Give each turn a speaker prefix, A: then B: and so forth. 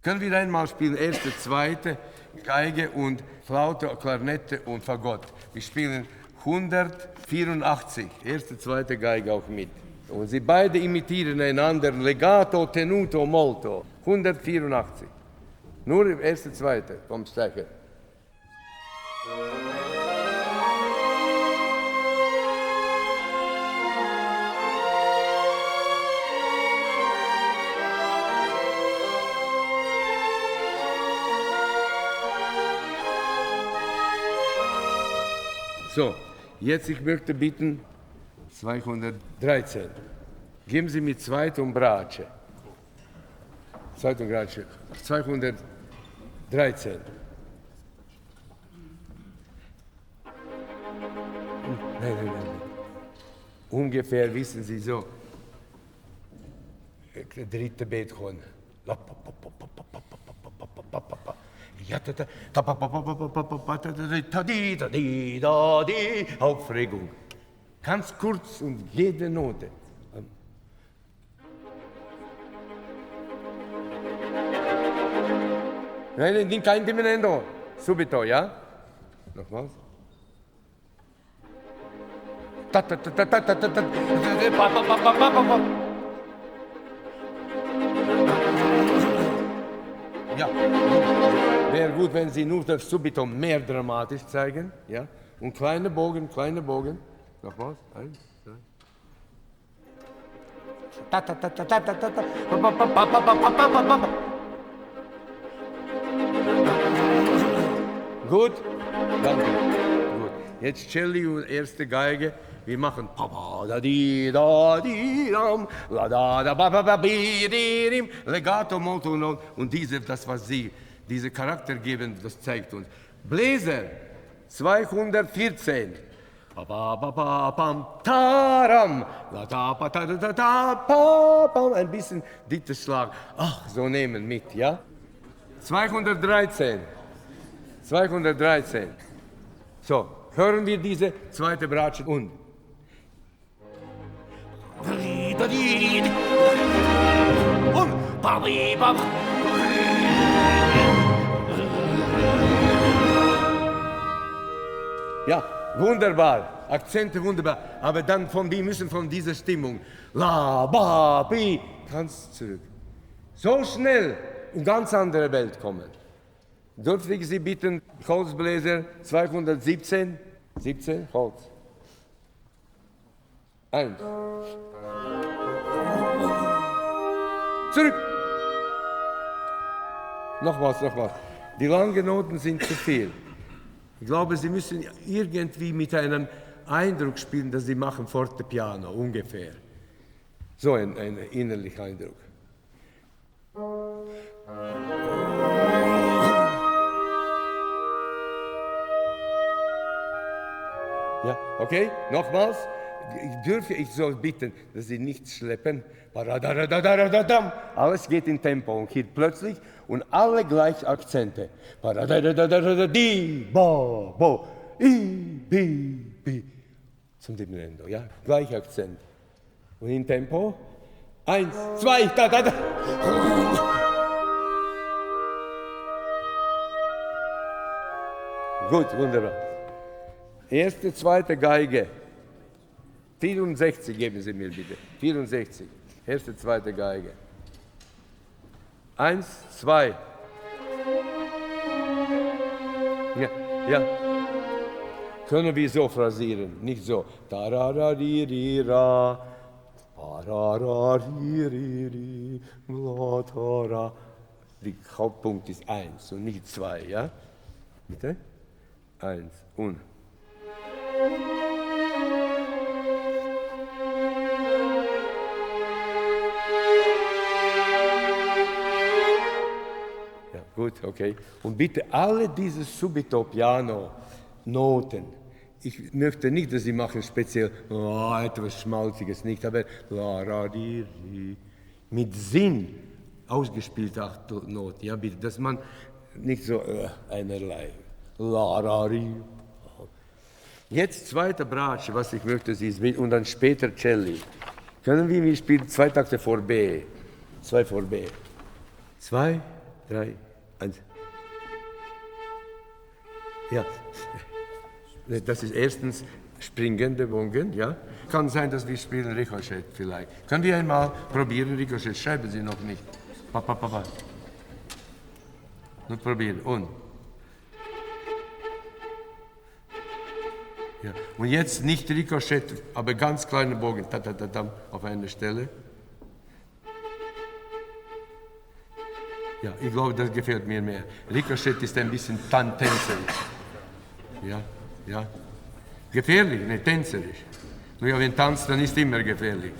A: Können wir einmal spielen, erste, zweite, Geige und Flaute, Klarinette und Fagott. Wir spielen 184, erste, zweite Geige auch mit. Und sie beide imitieren einander, Legato, Tenuto, Molto. 184. Nur im erste, zweite vom Streicher. So, jetzt ich möchte bitten, 213. Geben Sie mir zweite und Bratsche. Zweite und Bratsche. 213. Nein. Ungefähr wissen Sie so. Der dritte Beethoven. Aufregung. Ganz kurz und jede Note. Nein, kein Diminuendo. Subito, ja? Nochmals. Ja, wäre gut, wenn Sie nur das Subito mehr dramatisch zeigen. Ja? Und kleine Bogen. Nochmals. 1, 2. Gut? Danke. Gut. Jetzt Cello und erste Geige. Wir machen Legato, Molto und das, was Sie, diese Charakter geben, das zeigt uns. Bläser, 214. Ein bisschen dichter Schlag. Ach, so nehmen mit, ja? 213. So, hören wir diese zweite Bratsche und. Ja, wunderbar, Akzente wunderbar, aber dann wir müssen von dieser Stimmung, la, ba, bi, ganz zurück. So schnell in ganz andere Welt kommen. Dürfte ich Sie bitten, Holzbläser 217, 17, Holz. 1. Zurück. Nochmals. Die langen Noten sind zu viel. Ich glaube, Sie müssen irgendwie mit einem Eindruck spielen, dass Sie machen Fortepiano, ungefähr. So ein innerlicher Eindruck. Ja, okay, nochmals. Dürfe ich so bitten, dass Sie nichts schleppen? Alles geht in Tempo und hier plötzlich und alle gleich Akzente. Di, bo, bo, i, bi, bi. Zum Diminuendo, ja? Gleich Akzent. Und in Tempo. 1, 2, da. Gut, wunderbar. Erste, zweite Geige. 64 geben Sie mir bitte. 64. Erste, zweite Geige. 1, 2. Ja. Können wir so phrasieren, nicht so. Tarararirira, pararaririri, latara. Der Hauptpunkt ist 1 und nicht 2, ja? Bitte? 1 und. Gut, okay. Und bitte alle diese Subito-Piano-Noten. Ich möchte nicht, dass Sie machen speziell etwas Schmalziges, nicht, aber mit Sinn ausgespielt Noten, ja, bitte, dass man nicht so einerlei. Jetzt zweite Bratsche, was ich möchte, Sie ist und dann später Celli. Können wir spielen 2 Takte vor B, 2 vor B, 2. 3, 1. Ja, das ist erstens springende Bogen, ja. Kann sein, dass wir spielen Ricochet vielleicht. Können wir einmal probieren, Ricochet? Schreiben Sie noch nicht. Papa. Nur probieren. Und. Ja. Und jetzt nicht Ricochet, aber ganz kleine Bogen. Auf einer Stelle. Ja, ich glaube, das gefällt mir mehr. Ricochet ist ein bisschen tänzerisch. Ja. Gefährlich, ne, tänzerisch. Nur ja, wenn tanzt, dann ist immer gefährlich.